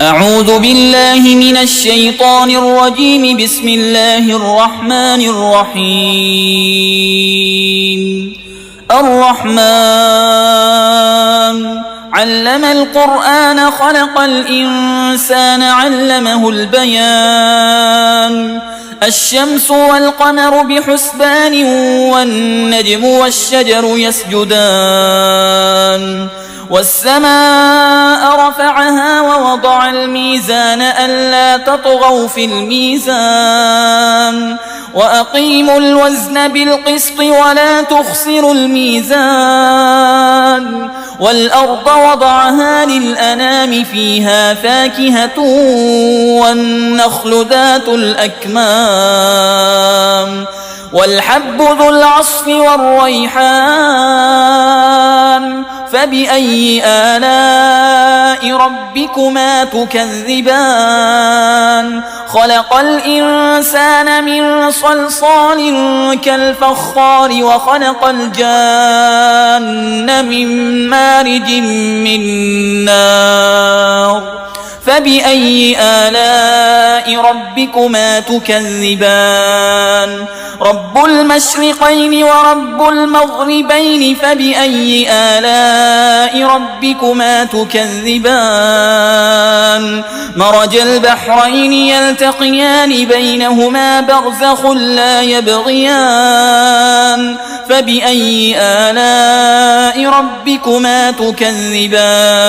أعوذ بالله من الشيطان الرجيم. بسم الله الرحمن الرحيم. الرحمن علم القرآن خلق الإنسان علمه البيان. الشمس والقمر بحسبان والنجم والشجر يسجدان. والسماء رفعها ووضع الميزان ألا تطغوا في الميزان وأقيموا الوزن بالقسط ولا تخسروا الميزان. والأرض وضعها للأنام فيها فاكهة والنخل ذات الأكمام والحب ذو العصف والريحان. فبأي آلاء ربكما تكذبان؟ خلق الإنسان من صلصال كالفخار وخلق الجان من مارج من نار. فبأي آلاء ربكما تكذبان؟ رب المشرقين ورب المغربين. فبأي آلاء ربكما تكذبان؟ مرج البحرين يلتقيان بينهما برزخ لا يبغيان. فبأي آلاء ربكما تكذبان؟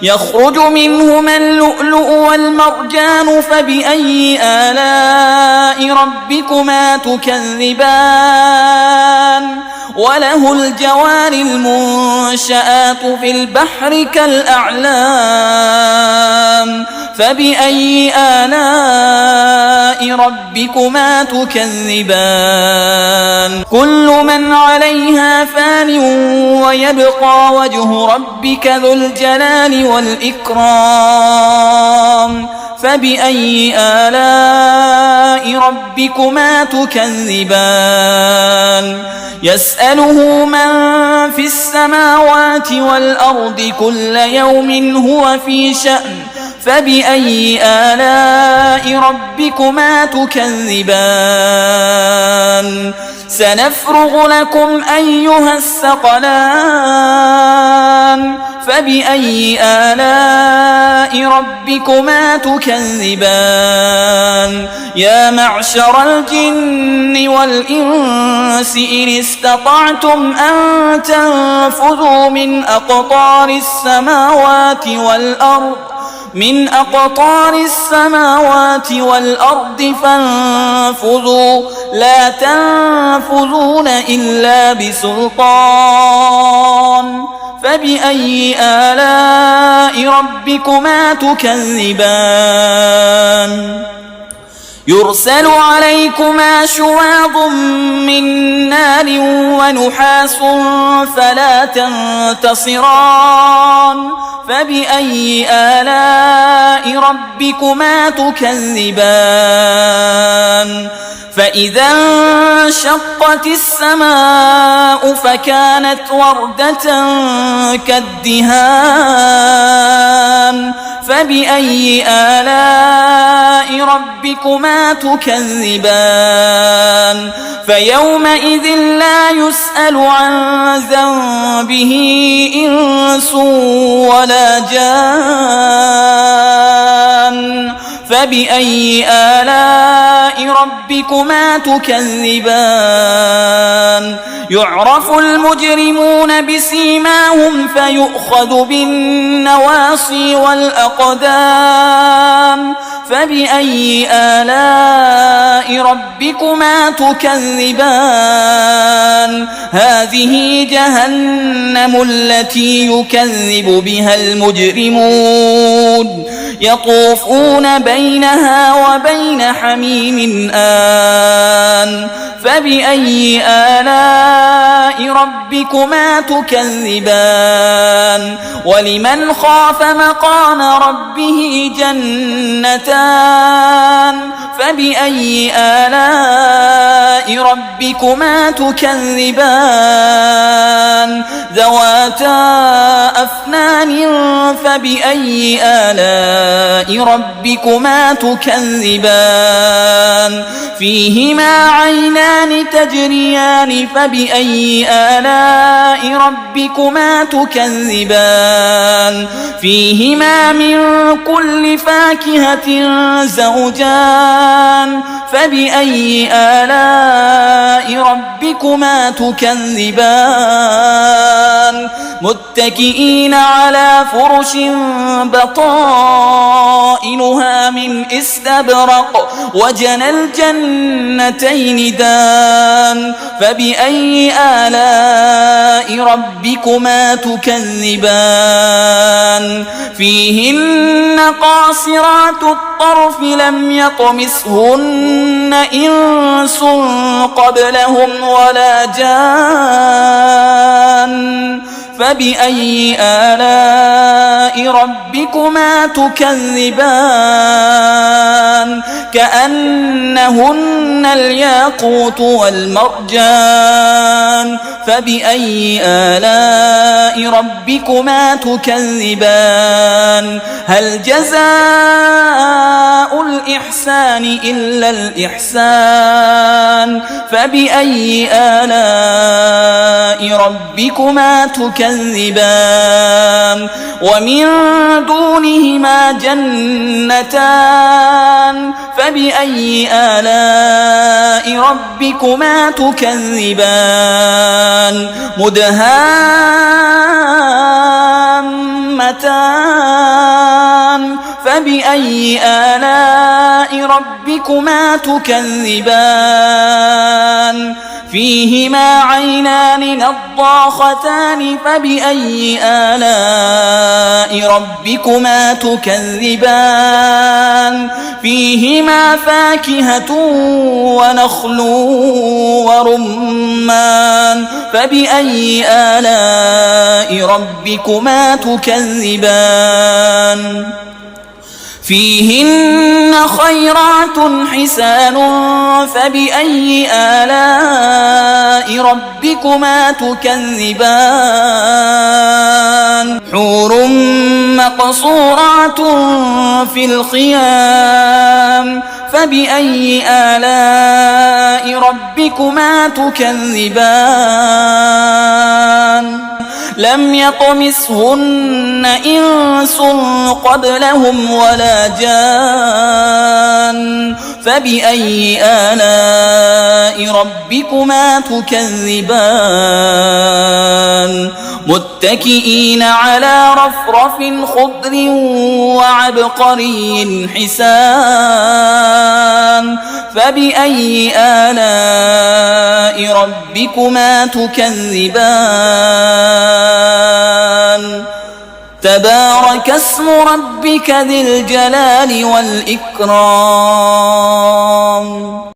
يخرج منهما اللؤلؤ والمرجان. فبأي آلاء ربكما تكذبان؟ وله الجوار المنشآت في البحر كالأعلام. فبأي آلاء ربكما تكذبان؟ كل من عليها فان ويبقى وجه ربك ذو الجلال والإكرام. فبأي آلاء ربكما تكذبان؟ يسأله من في السماوات والأرض كل يوم هو في شأن. فبأي آلاء ربكما تكذبان؟ سنفرغ لكم أيها الثقلان. فبأي آلاء ربكما تكذبان؟ يا معشر الجن والإنس إن استطعتم أن تنفذوا من أقطار السماوات والأرض فانفذوا لا تنفذون إلا بسلطان. فبأي آلاء ربكما تكذبان؟ يرسل عليكما شواظ من نار ونحاس فلا تنتصران. فبأي آلاء ربكما تكذبان؟ فإذا انشقت السماء فكانت وردة كالدهان. فبأي آلاء ربكما تكذبان؟ فيومئذ لا يسأل عن ذنبه إنس ولا جان. فبأي آلاء ربكما تكذبان؟ يعرف المجرمون بسيماهم فيؤخذ بالنواصي والأقدام. فبأي آلاء ربكما تكذبان؟ هذه جهنم التي يكذب بها المجرمون يطوفون بينها وبين حميم آن. فبأي آلاء ربكما تكذبان؟ ولمن خاف مقام ربه جنتان. فبأي آلاء ربكما تكذبان ذواتا أفنان فبأي آلاء ربكما تكذبان فيهما عينان تجريان فبأي آلاء ربكما تكذبان فيهما من كل فاكهة زوجان فبأي آلاء ربكما تكذبان متكئين على فرش بطائنها من استبرق وجنى الجنتين دان فبأي آلاء ربكما تكذبان فيهن قاصرات الطرف لم يطمثهن إنس قبلهم ولا جان فبأي آلاء ربكما تكذبان كأنهن الياقوت والمرجان فبأي آلاء ربكما تكذبان هل جزاء الإحسان إلا الإحسان فبأي آلاء ربكما تكذبان ومن دونهما جنتان فبأي آلاء ربكما تكذبان مدهامتان فبأي آلاء ربكما تكذبان فيهما عينان نضاختان فبأي آلاء ربكما تكذبان فيهما فاكهة ونخل ورمان فبأي آلاء ربكما تكذبان فيهن خيرات حسان فبأي آلاء ربكما تكذبان حور مقصورات في الخيام فبأي آلاء ربكما تكذبان لم يطمثهن إنس قبلهم ولا جان فبأي آلاء ربكما تكذبان متكئين على رفرف خضر وعبقري حسان فبأي آلاء ربكما تكذبان تبارك اسم ربك ذي الجلال والإكرام